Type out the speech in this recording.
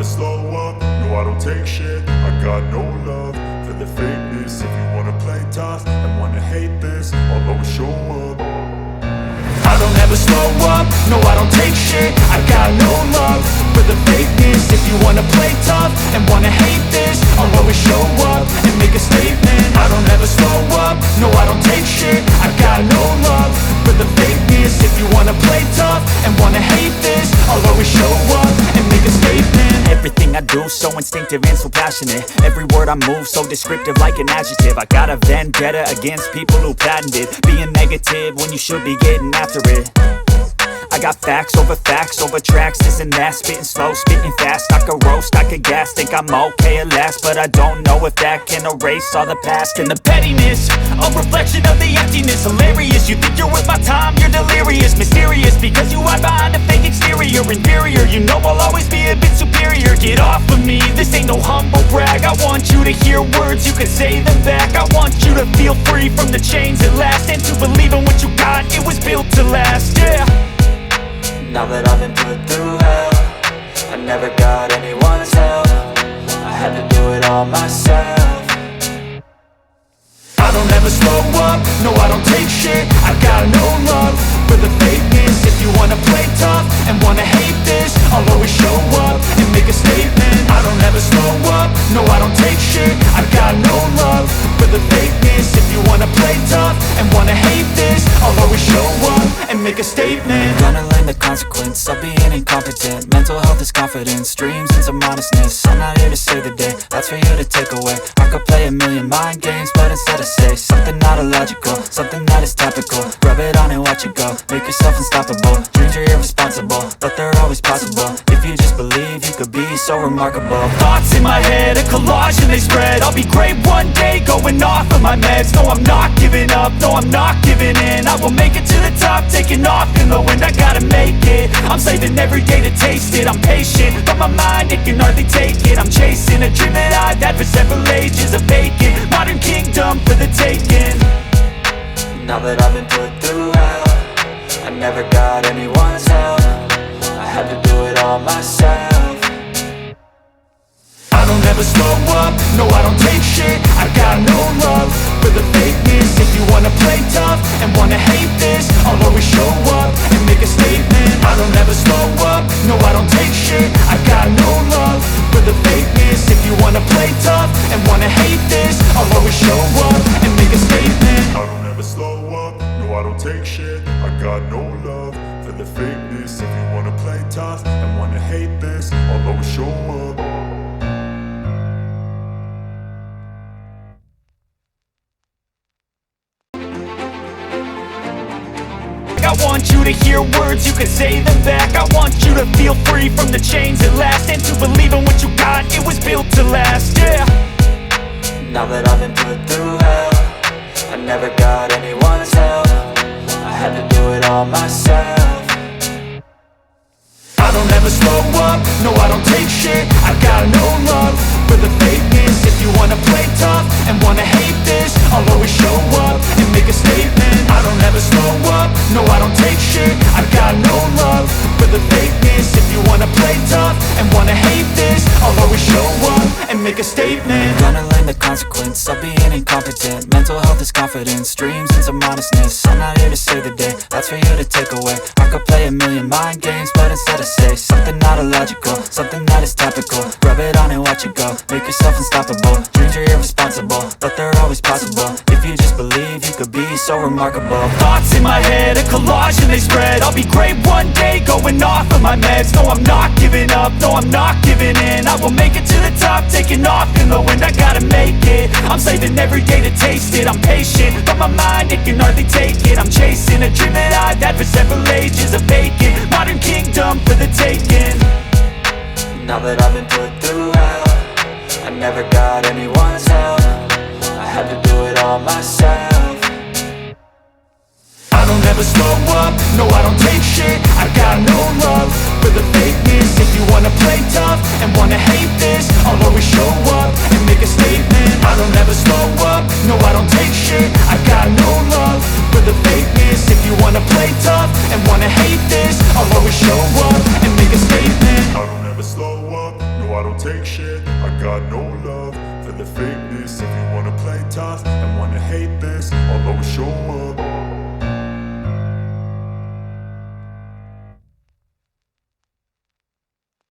slow up, no I don't take shit. I got no love for the fakeness. If you wanna play tough and wanna hate this, I'll always show up. I don't ever slow up, no I don't take shit. I got no love for the fakeness. If you wanna play tough and wanna hate this, I'll always show up and make a statement. I don't ever slow up, no I don't take shit. I got no love for the fakeness. If you wanna play tough and wanna hate this, I'll always show up and make a statement. Everything I do so instinctive and so passionate. Every word I move so descriptive like an adjective. I got a vendetta against people who patented being negative when you should be getting after it. I got facts over tracks, this and that. Spitting slow, spitting fast, I could roast, I could gas. Think I'm okay at last, but I don't know if that can erase all the past. And the pettiness, a reflection of the emptiness. Hilarious, you think you're worth my time, you're delirious. Mysterious, because you hide behind a fake exterior. Inferior, you know I'll always be a bit superior. Get off of me, this ain't no humble brag. I want you to hear words, you can say them back. I want you to feel free from the chains at last, and to believe in what you got, it was built to last, yeah. Now that I've been put through hell, I never got anyone's help. I had to do it all myself. I don't ever slow up, no I don't take shit. I got no love for the fakeness. If you wanna play tough and wanna hate this, I'll always show up and make a statement. I don't ever slow up, no I don't take shit. I got no love for the fakeness. If you wanna play tough and wanna hate this, I'll always show up and make a statement. Gonna learn the consequence of being incompetent. Mental health is confidence, dreams and some honestness. I'm not here to save the day, that's for you to take away. I could play a million mind games, but instead I say something not illogical, something that is topical. Rub it on and watch it go, make yourself unstoppable. Dreams are irresponsible, but they're always possible. If you just believe, you could be so remarkable. Thoughts in my head, a collage and they spread. I'll be great one day, going off of my meds. No, I'm not giving up, no, I'm not giving in. I will make it to the top, taking off in the wind. I gotta make it, I'm saving every day to taste it. I'm patient, but my mind, it can hardly take it. I'm chasing a dream that I've had for several ages. A vacant, modern kingdom for the taking. Now that I've been put through hell, I never got anyone's help. I had to do it all myself. I don't ever slow up, no I don't take shit. I got no love for the fakeness. If you wanna play tough and wanna hate this, I'll always show up and make a statement. I don't ever slow up, no I don't take shit. I got no love for the fakeness. If you wanna play tough and wanna hate this, I'll always show up and make a statement. I don't ever slow up, no I don't take shit. I got no love for the fakeness. If you wanna play tough and wanna hate this, I'll always show up. I want you to hear words, you can say them back. I want you to feel free from the chains at last, and to believe in what you got, it was built to last, yeah. Now that I've been put through hell, I never got anyone's help. I had to do it all myself. I don't ever slow up, no I don't take shit. I got no love for the fakeness. If you wanna play tough and wanna hate this, I'll always show up and make a statement. I don't ever slow up, no I don't take shit. I got no love for the fakeness. If you wanna play tough and wanna hate this, I'll always show up and make a statement. Gonna learn the consequence of being incompetent. Mental health is confidence, dreams and some honestness. I'm not here to save the day, that's for you to take away. I could play a million mind games, but instead I say something not illogical, something that is topical. Rub it on and watch it go, make yourself unstoppable. Dreams are irresponsible, but they're always possible. If you just believe, you could be so remarkable. Thoughts in my head, a collage and they spread. I'll be great one day, going off of my meds. No, I'm not giving up, no, I'm not giving in. I will make it to the top, taking off in the wind. I gotta make it, I'm saving every day to taste it. I'm patient, but my mind, it can hardly take it. I'm chasing a dream that I've had for several ages. A vacant, modern kingdom for the taking. Now that I've been put through hell, I never got anyone's help. I had to do it all myself. I don't ever slow up, no I don't take shit. I got no love for the fakeness. If you wanna play tough and wanna hate this, I'll always show up and make a statement. I don't ever slow up, no I don't take shit. I got no love for the fakeness. If you wanna play tough and wanna hate this, I'll always show up and make a statement. I don't ever slow up, up, no I don't take shit. I got no love for the fakeness. If you wanna play tough and wanna hate this, I'll always show